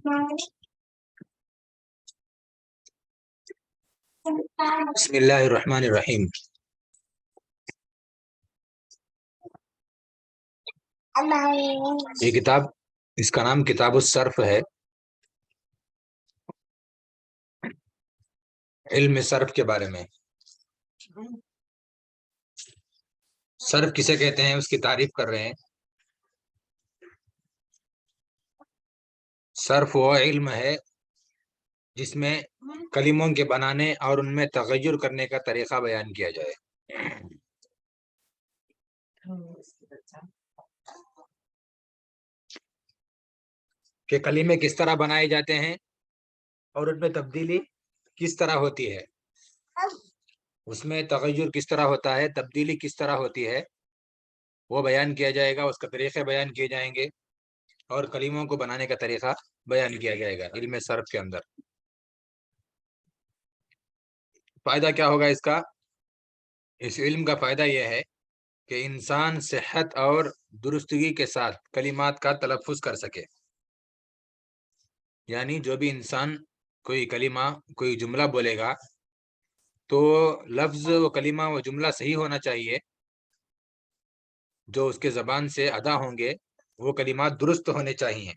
بسم اللہ الرحمن الرحیم۔ یہ کتاب، اس کا نام کتاب الصرف ہے، علم صرف کے بارے میں۔ صرف کسے کہتے ہیں اس کی تعریف کر رہے ہیں۔ صرف وہ علم ہے جس میں کلموں کے بنانے اور ان میں تغیر کرنے کا طریقہ بیان کیا جائے۔ کہ کلمے کس طرح بنائے جاتے ہیں اور ان میں تبدیلی کس طرح ہوتی ہے، اس میں تغیر کس طرح ہوتا ہے، تبدیلی کس طرح ہوتی ہے، وہ بیان کیا جائے گا، اس کا طریقے بیان کیے جائیں گے اور کلموں کو بنانے کا طریقہ بیان کیا جائے گا علم صرف کے اندر۔ فائدہ کیا ہوگا اس کا؟ اس علم کا فائدہ یہ ہے کہ انسان صحت اور درستگی کے ساتھ کلمات کا تلفظ کر سکے۔ یعنی جو بھی انسان کوئی کلمہ، کوئی جملہ بولے گا تو لفظ و کلمہ و جملہ صحیح ہونا چاہیے، جو اس کے زبان سے ادا ہوں گے وہ کلمات درست ہونے چاہیے۔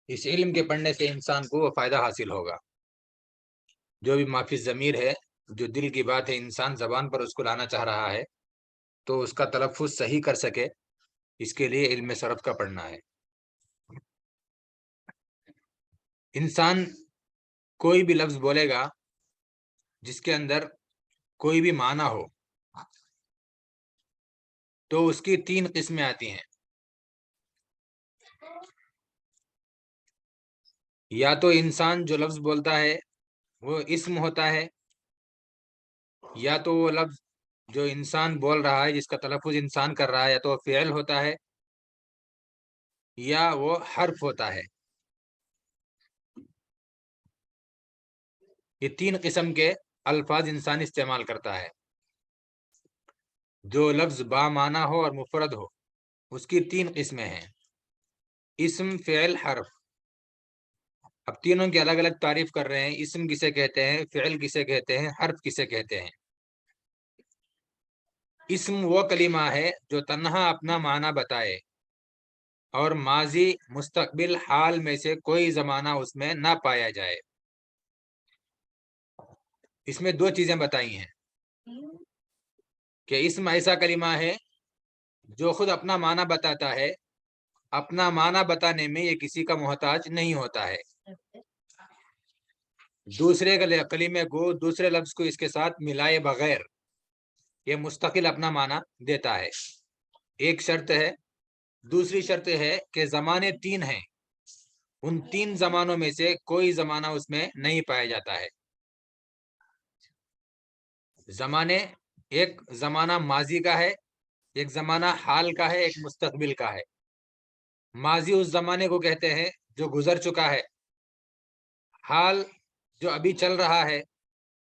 اس علم کے پڑھنے سے انسان کو وہ فائدہ حاصل ہوگا۔ جو بھی مافی ضمیر ہے، جو دل کی بات ہے، انسان زبان پر اس کو لانا چاہ رہا ہے تو اس کا تلفظ صحیح کر سکے، اس کے لیے علم صرف کا پڑھنا ہے۔ انسان کوئی بھی لفظ بولے گا جس کے اندر کوئی بھی معنی ہو تو اس کی 3 قسمیں آتی ہیں۔ یا تو انسان جو لفظ بولتا ہے وہ اسم ہوتا ہے، یا تو وہ لفظ جو انسان بول رہا ہے جس کا تلفظ انسان کر رہا ہے یا تو وہ فعل ہوتا ہے یا وہ حرف ہوتا ہے۔ یہ 3 قسم کے الفاظ انسان استعمال کرتا ہے۔ جو لفظ با معنی ہو اور مفرد ہو اس کی 3 قسمیں ہیں، اسم، فعل، حرف۔ اب تینوں کی الگ الگ تعریف کر رہے ہیں۔ اسم کسے کہتے ہیں، فعل کسے کہتے ہیں، حرف کسے کہتے ہیں۔ اسم وہ کلمہ ہے جو تنہا اپنا معنی بتائے اور ماضی، مستقبل، حال میں سے کوئی زمانہ اس میں نہ پایا جائے۔ اس میں 2 چیزیں بتائی ہیں کہ اسم ایسا کلمہ ہے جو خود اپنا معنی بتاتا ہے، اپنا معنی بتانے میں یہ کسی کا محتاج نہیں ہوتا ہے، دوسرے کلمے کو، دوسرے لفظ کو اس کے ساتھ ملائے بغیر یہ مستقل اپنا معنی دیتا ہے۔ ایک شرط ہے۔ دوسری شرط ہے کہ زمانے 3 ہیں، ان 3 زمانوں میں سے کوئی زمانہ اس میں نہیں پایا جاتا ہے۔ زمانے، ایک زمانہ ماضی کا ہے، ایک زمانہ حال کا ہے، ایک مستقبل کا ہے۔ ماضی اس زمانے کو کہتے ہیں جو گزر چکا ہے، حال جو ابھی چل رہا ہے،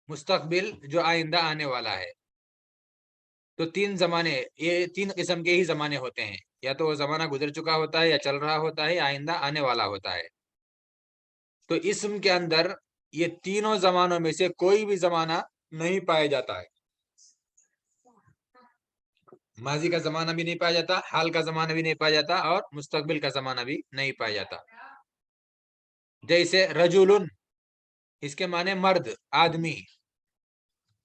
مستقبل جو آئندہ آنے والا ہے۔ تو 3 زمانے، یہ 3 قسم کے ہی زمانے ہوتے ہیں، یا تو وہ زمانہ گزر چکا ہوتا ہے، یا چل رہا ہوتا ہے، یا آئندہ آنے والا ہوتا ہے۔ تو اسم کے اندر یہ تینوں زمانوں میں سے کوئی بھی زمانہ نہیں پایا جاتا ہے۔ ماضی کا زمانہ بھی نہیں پایا جاتا، حال کا زمانہ بھی نہیں پایا جاتا، اور مستقبل کا زمانہ بھی نہیں پایا جاتا۔ جیسے رجلن، اس کے معنی مرد، آدمی۔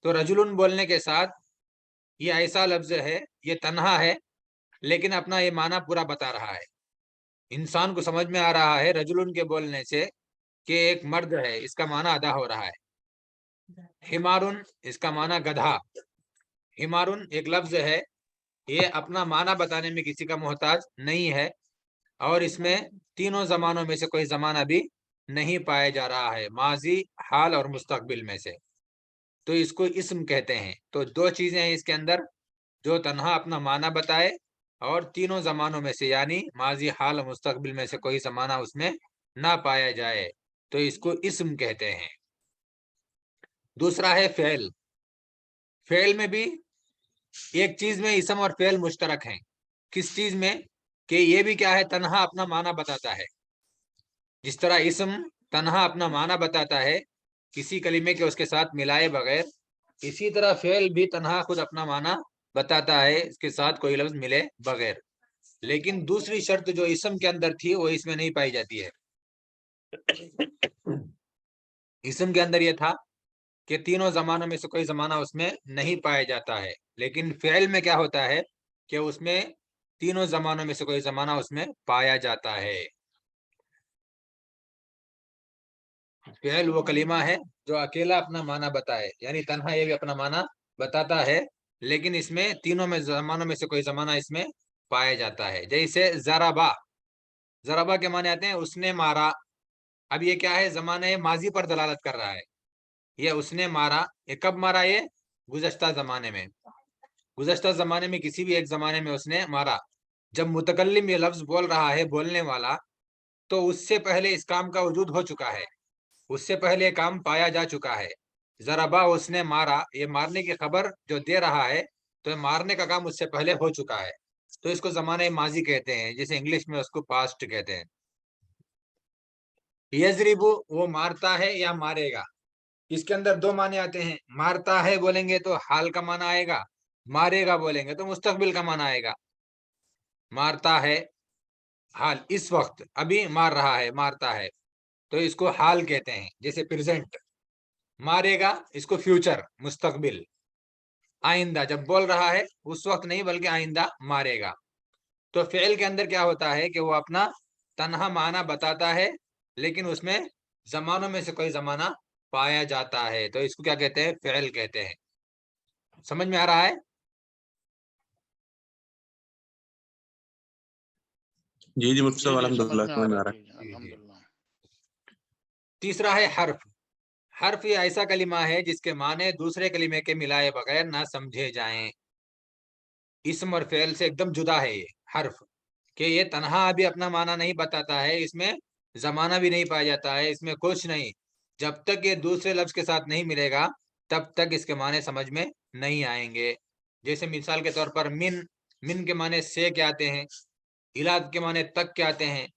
تو رجلن بولنے کے ساتھ یہ ایسا لفظ ہے، یہ تنہا ہے لیکن اپنا یہ معنی پورا بتا رہا ہے۔ انسان کو سمجھ میں آ رہا ہے رجلن کے بولنے سے کہ ایک مرد ہے، اس کا معنی ادا ہو رہا ہے۔ حمارن، اس کا معنی گدھا۔ حمارن ایک لفظ ہے، یہ اپنا معنی بتانے میں کسی کا محتاج نہیں ہے، اور اس میں تینوں زمانوں میں سے کوئی زمانہ بھی نہیں پایا جا رہا ہے، ماضی، حال اور مستقبل میں سے، تو اس کو اسم کہتے ہیں۔ تو 2 چیزیں ہیں اس کے اندر، جو تنہا اپنا معنی بتائے اور تینوں زمانوں میں سے یعنی ماضی، حال اور مستقبل میں سے کوئی زمانہ اس میں نہ پایا جائے، تو اس کو اسم کہتے ہیں۔ دوسرا ہے فعل۔ فعل میں بھی ایک چیز میں اسم اور فعل مشترک ہیں۔ کس چیز میں؟ کہ یہ بھی کیا ہے، تنہا اپنا معنی بتاتا ہے۔ जिस तरह इसम तन्हा अपना माना बताता है किसी कलीमे के उसके साथ मिलाए बगैर, इसी तरह फेल भी तन्हा खुद अपना माना बताता है इसके साथ कोई लफ्ज मिले बगैर। लेकिन दूसरी शर्त जो इसम के अंदर थी वो इसमें नहीं पाई जाती है। इसम के अंदर यह था कि तीनों जमानों में से कोई जमाना उसमें नहीं पाया जाता है, लेकिन फेल में क्या होता है कि उसमें तीनों जमानों में से कोई जमाना उसमें पाया जाता है। फेल वो कलीमा है जो अकेला अपना माना बताए, यानी तन्हा ये भी अपना माना बताता है, लेकिन इसमें तीनों में जमानों में से कोई जमाना इसमें पाया जाता है। जैसे जराबा, जराबा के माने आते हैं उसने मारा। अब ये क्या है, जमाने माजी पर दलालत कर रहा है। ये उसने मारा, ये कब मारा, ये गुज़श्ता जमाने में। गुज़श्ता जमाने में किसी भी एक जमाने में उसने मारा। जब मुतकल्लिम ये लफ्ज बोल रहा है, बोलने वाला, तो उससे पहले इस काम का वजूद हो चुका है, उससे पहले काम पाया जा चुका है। जराबा उसने मारा, ये मारने की खबर जो दे रहा है, तो ये मारने का काम उससे पहले हो चुका है, तो इसको जमाने माजी कहते हैं, जैसे इंग्लिश में उसको पास्ट कहते हैं। यजरिबु वो मारता है या मारेगा, इसके अंदर दो माने आते हैं। मारता है बोलेंगे तो हाल का माना आएगा, मारेगा बोलेंगे तो मुस्तकबिल का माना आएगा। मारता है हाल, इस वक्त अभी मार रहा है, मारता है, तो इसको हाल कहते हैं, जैसे प्रेजेंट। मारेगा इसको फ्यूचर, मुस्तकबिल, आइंदा, जब बोल रहा है उस वक्त नहीं बल्कि आइंदा मारेगा। तो फेल के अंदर क्या होता है कि वो अपना तन्हा माना बताता है, लेकिन उसमें जमानों में से कोई जमाना पाया जाता है, तो इसको क्या कहते हैं, फेल कहते हैं। समझ में आ रहा है? जी जी मुफ्ती साहब, जी समझ अल्हम्दुलिल्लाह में आ समझ में रहा आ है रहा जी, जी, जी। अल्हम्दुलिल्लाह। तीसरा है हर्फ। हर्फ ये ऐसा कलिमा है जिसके माने दूसरे कलिमे के मिलाए बगैर ना समझे जाएं। इसम और फेल से एकदम जुदा है ये हर्फ, कि ये तन्हा अभी अपना माना नहीं बताता है, इसमें जमाना भी नहीं पाया जाता है, इसमें कुछ नहीं। जब तक ये दूसरे लफ्ज के साथ नहीं मिलेगा तब तक इसके माने समझ में नहीं आएंगे। जैसे मिसाल के तौर पर मिन, मिन के माने से के आते हैं, इलाद के माने तक के आते हैं,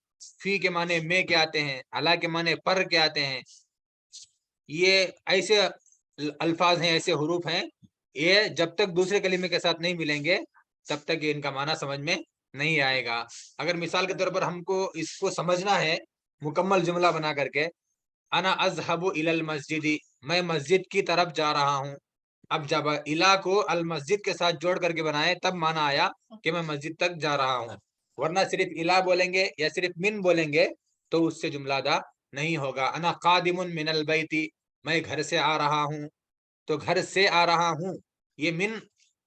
फी के माने में के आते हैं, अला के माने पर के आते हैं। ये ऐसे अल्फाज हैं, ऐसे हुरूफ हैं, ये जब तक दूसरे कलीमे के साथ नहीं मिलेंगे तब तक ये इनका माना समझ में नहीं आएगा। अगर मिसाल के तौर पर हमको इसको समझना है मुकम्मल जुमला बना करके, अना अज़हबु इलल मस्जिदी, मैं मस्जिद की तरफ जा रहा हूँ। अब जब इला को अल मस्जिद के साथ जोड़ करके बनाए तब माना आया कि मैं मस्जिद तक जा रहा हूँ, वरना सिर्फ इला बोलेंगे या सिर्फ मिन बोलेंगे तो उससे जुमला अदा नहीं होगा। अना कादिमुन मिनल बैती, मैं घर से आ रहा हूँ, तो घर से आ रहा हूँ, ये मिन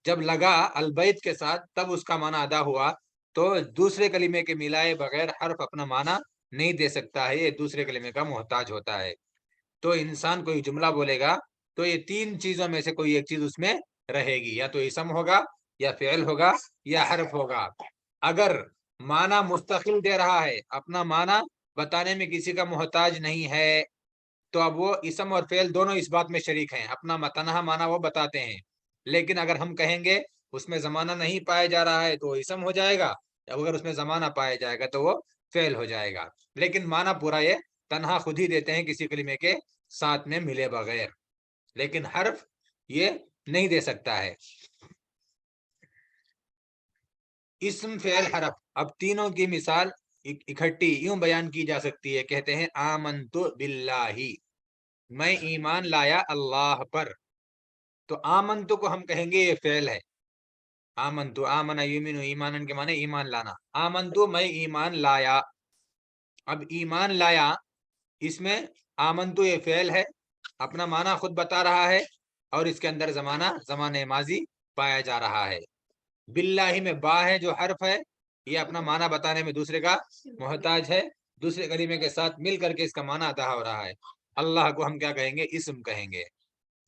जब लगा अलबैत के साथ तब उसका माना अदा हुआ। तो दूसरे कलीमे के मिलाए बगैर हर्फ अपना माना नहीं दे सकता है, ये दूसरे कलीमे का मोहताज होता है। तो इंसान कोई जुमला बोलेगा तो ये तीन चीजों में से कोई एक चीज उसमें रहेगी, या तो इसम होगा, या फेल होगा, या हर्फ होगा। अगर माना मुस्तकिल दे रहा है, अपना माना बताने में किसी का मोहताज नहीं है, तो अब वो इसम और फेल दोनों इस बात में शरीक हैं, अपना तन्हा माना वो बताते हैं। लेकिन अगर हम कहेंगे उसमें जमाना नहीं पाया जा रहा है तो वो इसम हो जाएगा, अगर उसमें जमाना पाया जाएगा तो वो फेल हो जाएगा। लेकिन माना पूरा ये तन्हा खुद ही देते हैं किसी कलीमे के साथ में मिले बगैर, लेकिन हर्फ ये नहीं दे सकता है। इस्म फेल हरफ, अब तीनों की मिसाल इकट्ठी यूं बयान की जा सकती है। कहते हैं आमनतु बिल्लाही, मैं ईमान लाया अल्लाह पर। तो आमनतु को हम कहेंगे ये फेल है। आमनतु, आमना युमिनु, ईमानन के माने ईमान लाना। आमनतु मैं ईमान लाया। अब ईमान लाया, इसमें आमनतु ये फेल है, अपना माना खुद बता रहा है, और इसके अंदर जमाना जमाने माजी पाया जा रहा है। बिल्लाही में बा है जो हर्फ है, ये अपना माना बताने में दूसरे का मोहताज है, दूसरे कलीमे के साथ मिल करके इसका माना अदा हो रहा है। अल्लाह को हम क्या कहेंगे, इस्म कहेंगे,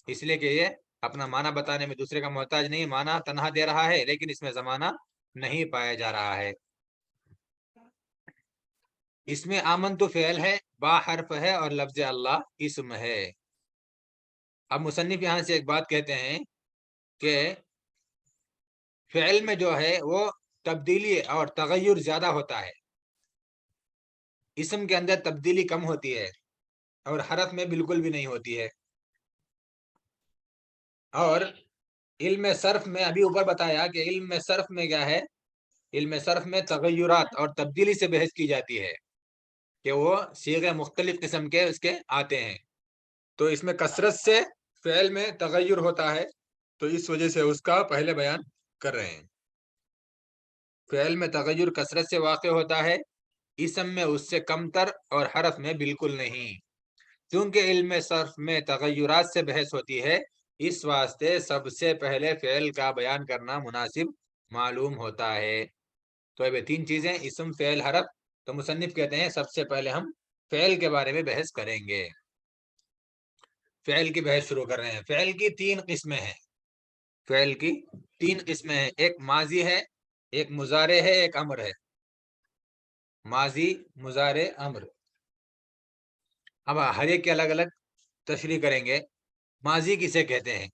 इसलिए कि ये अपना माना बताने में दूसरे का मोहताज नहीं, माना तन्हा दे रहा है, लेकिन इसमें जमाना नहीं पाया जा रहा है। इसमें आमन तो फेल है, बा हर्फ है, और लफ्ज अल्लाह इस्म है। अब मुसन्निफ यहाँ से एक बात कहते हैं कि फेल में जो है वो तब्दीली और तगय्युर ज्यादा होता है। اسم کے اندر تبدیلی کم ہوتی ہے اور حرف میں بالکل بھی نہیں ہوتی ہے. اور علم صرف میں ابھی اوپر بتایا کہ علم صرف میں کیا ہے، علم صرف میں تغیرات اور تبدیلی سے بحث کی جاتی ہے کہ وہ صیغے مختلف قسم کے اس کے آتے ہیں، تو اس میں کثرت سے فعل میں تغیر ہوتا ہے، تو اس وجہ سے اس کا پہلے بیان کر رہے ہیں. فعل میں تغیر کثرت سے واقع ہوتا ہے، اسم میں اس سے کم تر اور حرف میں بالکل نہیں. کیونکہ علم صرف میں تغیرات سے بحث ہوتی ہے، اس واسطے سب سے پہلے فعل کا بیان کرنا مناسب معلوم ہوتا ہے. تو اب 3 چیزیں اسم، فعل، حرف. تو مصنف کہتے ہیں سب سے پہلے ہم فعل کے بارے میں بحث کریں گے. فعل کی بحث شروع کر رہے ہیں. فعل کی 3 قسمیں ہیں. فعل کی 3 قسمیں ہیں. ایک ماضی ہے، ایک مضارع ہے، ایک امر ہے. ماضی، مضارع، امر. اب ہر ایک کی الگ الگ تشریح کریں گے. ماضی کسے کہتے ہیں؟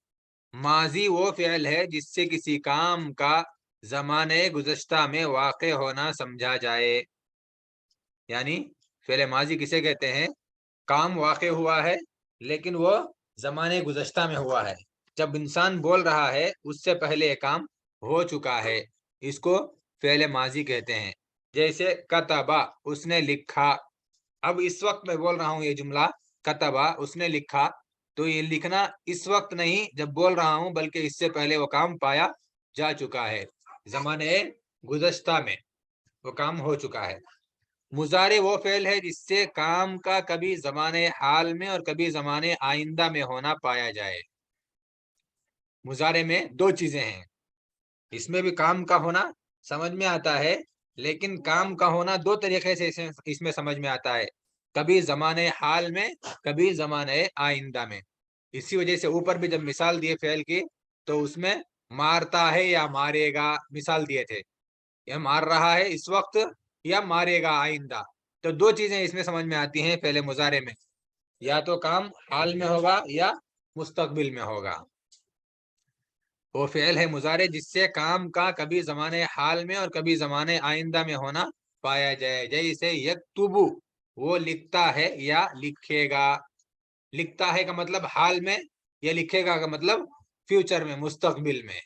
ماضی وہ فعل ہے جس سے کسی کام کا زمانے گزشتہ میں واقع ہونا سمجھا جائے. یعنی فعل ماضی کسے کہتے ہیں؟ کام واقع ہوا ہے لیکن وہ زمانے گزشتہ میں ہوا ہے. جب انسان بول رہا ہے اس سے پہلے یہ کام ہو چکا ہے، اس کو فعل ماضی کہتے ہیں. جیسے کتبا، اس نے لکھا. اب اس وقت میں بول رہا ہوں یہ جملہ کتبا، اس نے لکھا، تو یہ لکھنا اس وقت نہیں جب بول رہا ہوں، بلکہ اس سے پہلے وہ کام پایا جا چکا ہے، زمانے گزشتہ میں وہ کام ہو چکا ہے. مضارع وہ فعل ہے جس سے کام کا کبھی زمانے حال میں اور کبھی زمانے آئندہ میں ہونا پایا جائے. مضارع میں 2 چیزیں ہیں. اس میں بھی کام کا ہونا سمجھ میں آتا ہے، لیکن کام کا ہونا 2 طریقے سے اس میں سمجھ میں آتا ہے، کبھی زمانے حال میں، کبھی زمانے آئندہ میں. اسی وجہ سے اوپر بھی جب مثال دیے فعل کی تو اس میں مارتا ہے یا مارے گا مثال دیے تھے. یہ مار رہا ہے اس وقت یا مارے گا آئندہ. تو 2 چیزیں اس میں سمجھ میں آتی ہیں فعل مضارع میں، یا تو کام حال میں ہوگا یا مستقبل میں ہوگا. وہ فعل ہے مضارع جس سے کام کا کبھی زمانے حال میں اور کبھی زمانے آئندہ میں ہونا پایا جائے. جیسے یکتبو، وہ لکھتا ہے یا لکھے گا. لکھتا ہے کا مطلب حال میں، یا لکھے گا کا مطلب فیوچر میں، مستقبل میں.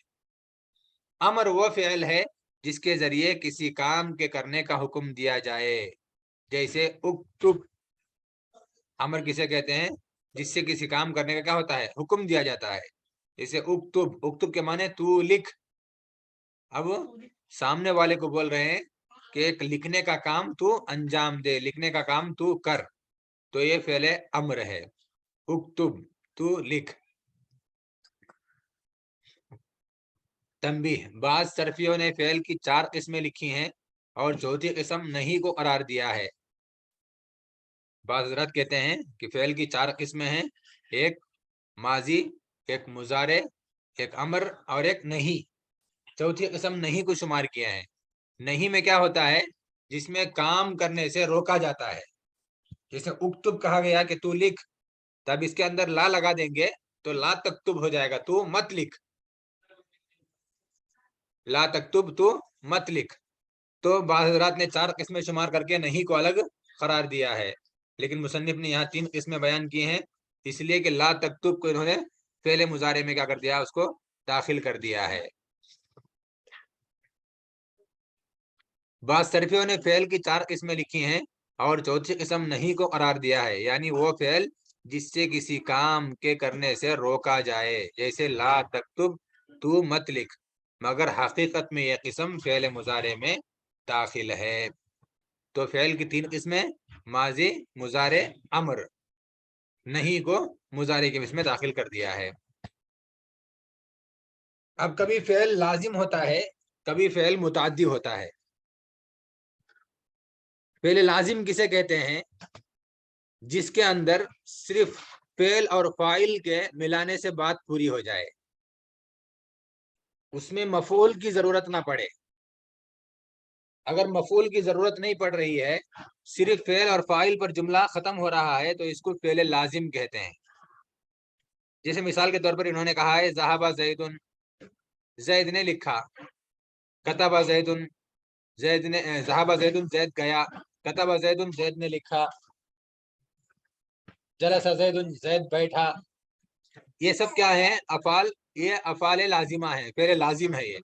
امر وہ فعل ہے جس کے ذریعے کسی کام کے کرنے کا حکم دیا جائے. جیسے اکتب. امر کسے کہتے ہیں؟ جس سے کسی کام کرنے کا کیا ہوتا ہے؟ حکم دیا جاتا ہے. جیسے اکتب، اکتب کے معنی تو لکھ. اب سامنے والے کو بول رہے ہیں کہ ایک لکھنے کا کام تو انجام دے، لکھنے کا کام تو کر، تو یہ فعل امر ہے. اکتب، تو لکھ. تنبیہ، بعض صرفیوں نے فعل کی 4 قسمیں لکھی ہیں اور چوتھی قسم نہیں کو قرار دیا ہے. بعض حضرات کہتے ہیں کہ فعل کی 4 قسمیں ہیں، ایک ماضی، ایک مضارع، ایک امر اور ایک نہیں. چوتھی قسم نہیں کو شمار کیا ہے. نہیں میں کیا ہوتا ہے؟ جس میں کام کرنے سے روکا جاتا ہے. جیسے اکتب کہا گیا کہ تو لکھ، تب اس کے اندر لا لگا دیں گے تو لا تکتب ہو جائے گا، تو مت لکھ. لا تکتب، تو مت لکھ. تو بعض حضرات نے 4 قسمیں شمار کر کے نہیں کو الگ قرار دیا ہے، لیکن مصنف نے یہاں 3 قسمیں بیان کی ہیں، اس لیے کہ لا تکتب کو انہوں نے فعل مضارع میں کیا کر دیا؟ اس کو داخل کر دیا ہے. بعض صرفیوں نے فعل کی 4 قسمیں لکھی ہیں اور چوتھی قسم نہیں کو قرار دیا ہے، یعنی وہ فعل جس سے کسی کام کے کرنے سے روکا جائے. جیسے لا تکتب، تو مت لکھ، مگر حقیقت میں یہ قسم فعل مضارع میں داخل ہے. تو فعل کی 3 قسمیں، ماضی، مضارع، امر. نہیں کو مضارع کے اس میں داخل کر دیا ہے. اب کبھی فعل لازم ہوتا ہے، کبھی فعل متعدی ہوتا ہے. فعل لازم کسے کہتے ہیں؟ جس کے اندر صرف فعل اور فاعل کے ملانے سے بات پوری ہو جائے، اس میں مفعول کی ضرورت نہ پڑے. اگر مفعول کی ضرورت نہیں پڑ رہی ہے، صرف فعل اور فاعل پر جملہ ختم ہو رہا ہے، تو اس کو فعل لازم کہتے ہیں. جیسے مثال کے طور پر انہوں نے کہا ہے ذهب زید، زید نے لکھا. کتب زید، زید نے ذهب زید، زید گیا. कतब ज़ैदुन, ज़ैद ने लिखा, जलस ज़ैदुन, ज़ैद बैठा। ये सब क्या है? अफाल, ये अफाल लाजिमा है, फेल लाजिम है ये।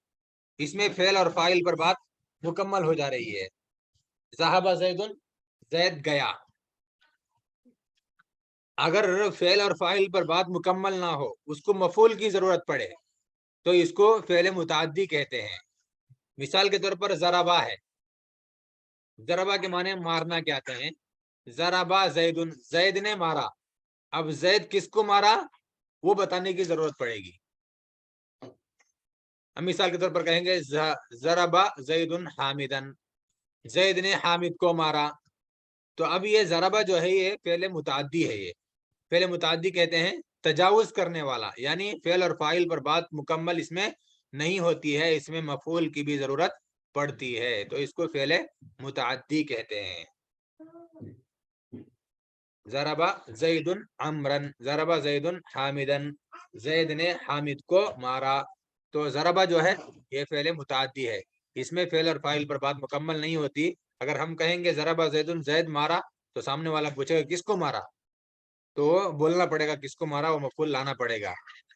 इसमें फेल और फाइल पर बात मुकम्मल हो जा रही है। ज़हाबा ज़ैदुन, ज़ैद गया। अगर फेल और फाइल पर बात मुकम्मल ना हो, उसको मफूल की जरूरत पड़े, तो इसको फेल मुताद्दी कहते हैं। मिसाल के तौर पर ज़राबा है, ज़राबा के माने मारना कहते हैं। ज़राबा ज़ैदुन, ज़ैद ने मारा। अब ज़ैद किसको मारा वो बताने की जरूरत पड़ेगी। हम मिसाल के तौर पर कहेंगे ज़राबा ज़ैदुन हामिदन, ज़ैद ने हामिद को मारा। तो अब ये ज़राबा जो है ये फेल मुताद्दी है। ये फेल मुताद्दी कहते हैं तजावुज करने वाला, यानी फेल और फाइल पर बात मुकम्मल इसमें नहीं होती है, इसमें मफूल की भी जरूरत पड़ती है, तो इसको फेल मुताद्दी कहते हैं। ज़रबा ज़ैदुन अमरन, ज़रबा ज़ैदुन हामिदन, ज़ैद ने हामिद को मारा। तो ज़रबा जो है ये फेल मुताद्दी है, इसमें फेल और फाइल पर बात मुकम्मल नहीं होती। अगर हम कहेंगे ज़रबा ज़ैदुन, ज़ैद मारा, तो सामने वाला पूछेगा किसको मारा, तो बोलना पड़ेगा किसको मारा, वो मफूल लाना पड़ेगा।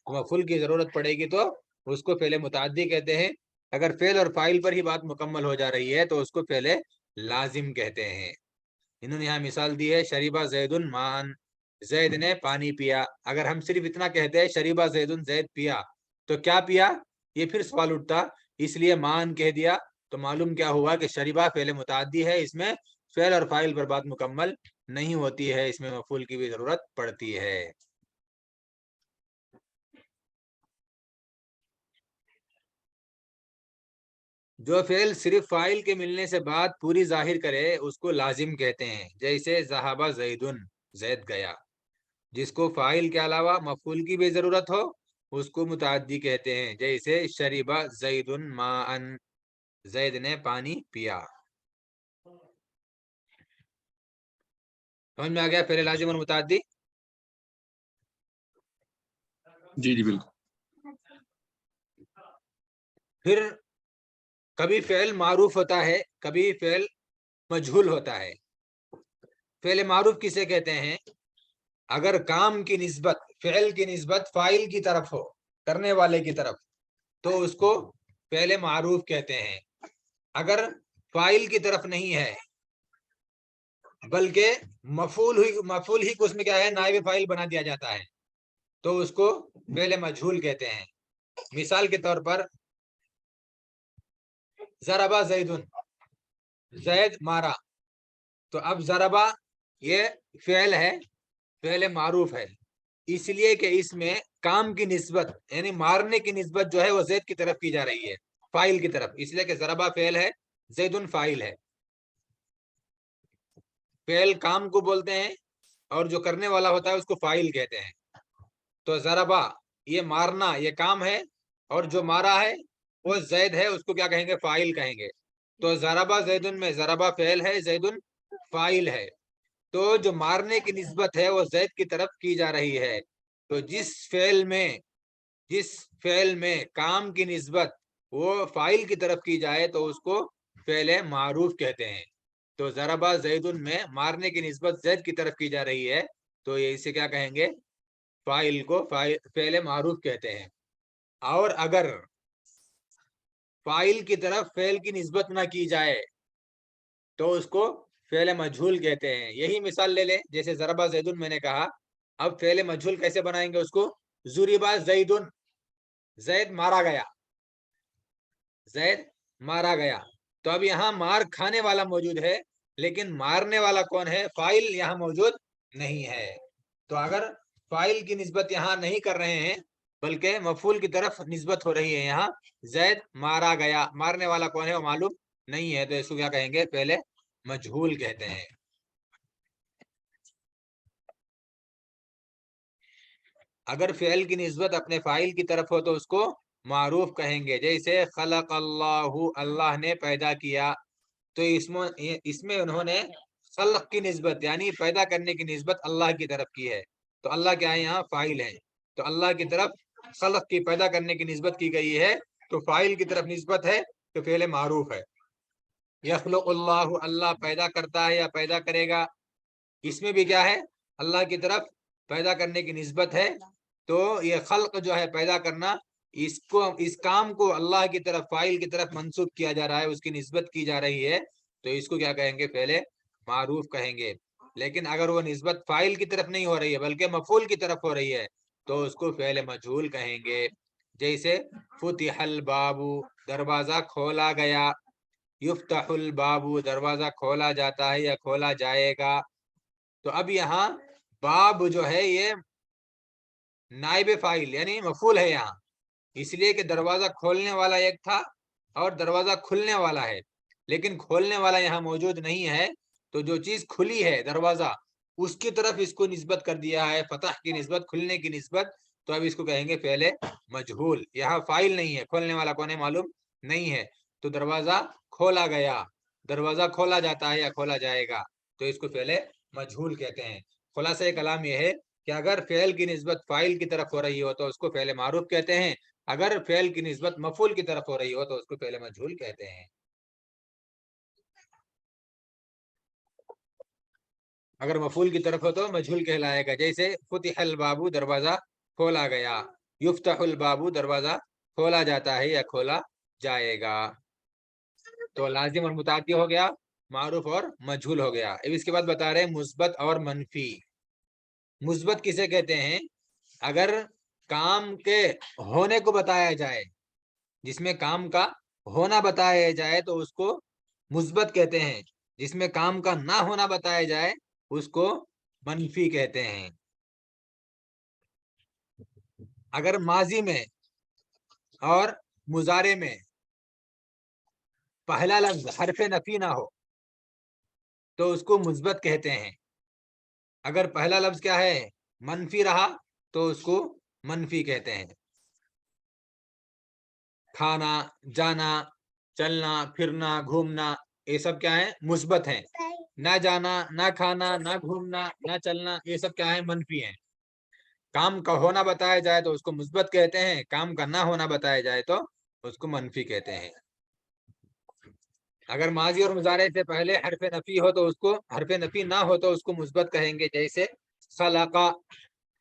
मफूल की जरूरत पड़ेगी तो उसको फेल मुताद्दी कहते हैं। अगर फेल और फाइल पर ही बात मुकम्मल हो जा रही है तो उसको फेल लाजिम कहते हैं। इन्होंने यहाँ मिसाल दी है, शरीबा ज़ैदुन मान, ज़ैद ने पानी पिया। अगर हम सिर्फ इतना कहते हैं शरीबा ज़ैदुन, ज़ैद पिया, तो क्या पिया, ये फिर सवाल उठता, इसलिए मान कह दिया। तो मालूम क्या हुआ कि शरीबा फेल मुताद्दी है, इसमें फेल और फाइल पर बात मुकम्मल नहीं होती है, इसमें मफूल की भी जरूरत पड़ती है। जो फेल सिर्फ फाइल के मिलने से बात पूरी जाहिर करे उसको लाजिम कहते हैं। जैसे ज़हाबा ज़ैदुन, ज़ैद गया। जिसको फाइल के अलावा मफूल की भी जरूरत हो उसको मुताद्दी कहते हैं। जैसे शरीबा ज़ैदुन माअन, ज़ैद ने पानी पिया। समझ में आ गया फेल लाजिम और मुताद्दी? जी जी बिल्कुल। फिर कभी फेल मारूफ होता है, कभी फेल मजहूल होता है। फेल मारूफ किसे कहते हैं? अगर काम की निस्बत, फेल की निस्बत फाइल की तरफ हो, करने वाले की तरफ, तो उसको फेल मारूफ कहते हैं। अगर फाइल की तरफ नहीं है बल्कि मफूल ही को उसमें क्या है, नायब फाइल बना दिया जाता है, तो उसको फेल मजहूल कहते हैं। मिसाल के तौर पर ज़रबा ज़ैदुन, ज़ैद मारा। तो अब ज़रबा ये फेल है, फेल मारूफ है, इसलिए कि इसमें काम की निस्बत यानी मारने की निस्बत जो है वो ज़ैद की तरफ की जा रही है, फाइल की तरफ, इसलिए कि ज़रबा फेल है, ज़ैदुन फाइल है। फेल काम को बोलते हैं और जो करने वाला होता है उसको फाइल कहते हैं। तो ज़रबा ये मारना ये काम है, और जो मारा है वो ज़ैद है, उसको क्या कहेंगे, फाइल कहेंगे। तो ज़रबा ज़ैदुन में ज़रबा फेल है, ज़ैदुन फाइल है। तो जो मारने की निस्बत है वो ज़ैद की तरफ की जा रही है। तो जिस फेल में काम की निस्बत वो फाइल की तरफ की जाए तो उसको फेल मारूफ कहते हैं। तो ज़रबा ज़ैदुन में मारने की निस्बत ज़ैद की तरफ की जा रही है, तो ये इसे क्या कहेंगे, फाइल को फेल मारूफ कहते हैं। और अगर फाइल की तरफ फेल की निस्बत ना की जाए तो उसको फेल मजहूल कहते हैं। यही मिसाल ले लें, जैसे ज़रबा ज़ैदुन मैंने कहा, अब फेल मजहूल कैसे बनाएंगे उसको, ज़ुरिबा ज़ैदुन, ज़ैद मारा गया, ज़ैद मारा गया। तो अब यहाँ मार खाने वाला मौजूद है, लेकिन मारने वाला कौन है, फाइल यहाँ मौजूद नहीं है। तो अगर फाइल की निस्बत यहाँ नहीं कर रहे हैं बल्कि मफूल की तरफ निस्बत हो रही है, यहाँ ज़ैद मारा गया, मारने वाला कौन है वो मालूम नहीं है, तो इसको क्या कहेंगे, पहले मजहूल कहते हैं। अगर फेल की निस्बत अपने फाइल की तरफ हो तो उसको मारूफ कहेंगे। जैसे खलक़ल्लाहु, अल्लाह ने पैदा किया, तो इसमें उन्होंने खल्क की निस्बत यानी पैदा करने की निस्बत अल्लाह की तरफ की है। तो अल्लाह क्या है, यहाँ फाइल है, तो अल्लाह की तरफ खल्क की, पैदा करने की निस्बत की गई है, तो फाइल की तरफ निस्बत है, तो फेल मारूफ है। यखलुकुल्लाहु, अल्लाह पैदा करता है या पैदा करेगा, इसमें भी क्या है, अल्लाह की तरफ पैदा करने की निस्बत है। तो ये खल्क जो है पैदा करना, इसको इस काम को अल्लाह की तरफ फाइल की तरफ मंसूब किया जा रहा है, उसकी निस्बत की जा रही है, तो इसको क्या कहेंगे, पहले मारूफ कहेंगे। लेकिन अगर वो निस्बत फाइल की तरफ नहीं हो रही है बल्कि मफूल की तरफ हो रही है तो उसको फेल मजहूल कहेंगे। जैसे फुतिहल बाबू, दरवाजा खोला गया, युफ्तहुल बाबू, दरवाजा खोला जाता है या खोला जाएगा। तो अब यहाँ बाब जो है ये नाइब फाइल यानी मफूल है यहाँ, इसलिए कि दरवाजा खोलने वाला एक था और दरवाजा खुलने वाला है, लेकिन खोलने वाला यहाँ मौजूद नहीं है। तो जो चीज खुली है दरवाजा, उसकी तरफ इसको निस्बत कर दिया है, फतह की निस्बत, खुलने की निस्बत। तो अब इसको कहेंगे पहले मजहूल। यहाँ फाइल नहीं है, खोलने वाला कौन है मालूम नहीं है। तो दरवाजा खोला गया, दरवाजा खोला जाता है या खोला जाएगा, तो इसको पहले मजहूल कहते हैं। खुलासा कलाम यह है कि अगर फेल की निस्बत फाइल की तरफ हो रही हो तो उसको पहले मारूफ कहते हैं, अगर फेल की निस्बत मफूल की तरफ हो रही हो तो उसको पहले मजहूल कहते हैं। अगर मफूल की तरफ हो तो मजहूल कहलाएगा। जैसे फुतिहल बाबू, दरवाजा खोला गया, युफ्तहुल बाबू, दरवाजा खोला जाता है या खोला जाएगा। तो लाजिम और मुताद्दी हो गया, मारूफ और मजहूल हो गया। अब इसके बाद बता रहे हैं मुस्बत और मनफी। मुस्बत किसे कहते हैं, अगर काम के होने को बताया जाए, जिसमें काम का होना बताया जाए तो उसको मुस्बत कहते हैं, जिसमें काम का ना होना बताया जाए उसको मनफी कहते हैं। अगर माजी में और मुजारे में पहला लफ्ज हरफे नफी ना हो तो उसको मुस्बत कहते हैं। अगर पहला लफ्ज क्या है, मनफी रहा, तो उसको मनफी कहते हैं। खाना, जाना, चलना, फिरना, घूमना, ये सब क्या है, मुस्बत है। ना जाना, ना खाना, ना घूमना, ना चलना, ये सब क्या है, मनफी है। काम का होना बताया जाए तो उसको मुस्बत कहते हैं, काम का ना होना बताया जाए तो उसको मनफी कहते हैं। अगर माजी और मुजारे से पहले हरफ नफी हो तो उसको, हरफ नफी ना हो तो उसको मुस्बत कहेंगे। जैसे खलका,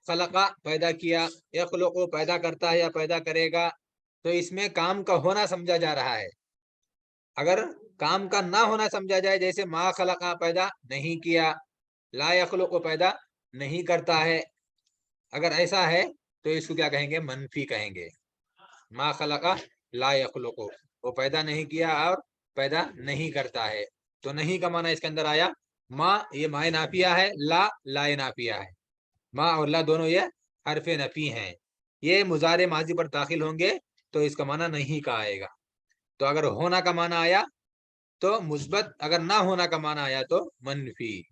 खलका पैदा किया, यखलुकु पैदा करता है या पैदा करेगा, तो इसमें काम का होना समझा जा रहा है। अगर काम का ना होना समझा जाए, जैसे मा खलका पैदा नहीं किया, ला यखलुकु पैदा नहीं करता है, अगर ऐसा है तो इसको क्या कहेंगे, मनफी कहेंगे। मा खलका ला यखलुकु, वो पैदा नहीं किया और पैदा नहीं करता है। तो नहीं का माना इसके अंदर आया माँ, ये माए नाफिया है, ला लाए नाफिया है। माँ और ला दोनों ये हरफे नफी हैं, ये मुजारे माजी पर दाखिल होंगे तो इसका माना नहीं का आएगा। तो अगर होना का माना आया तो मुस्बत, अगर ना होना का माना आया तो मनफी।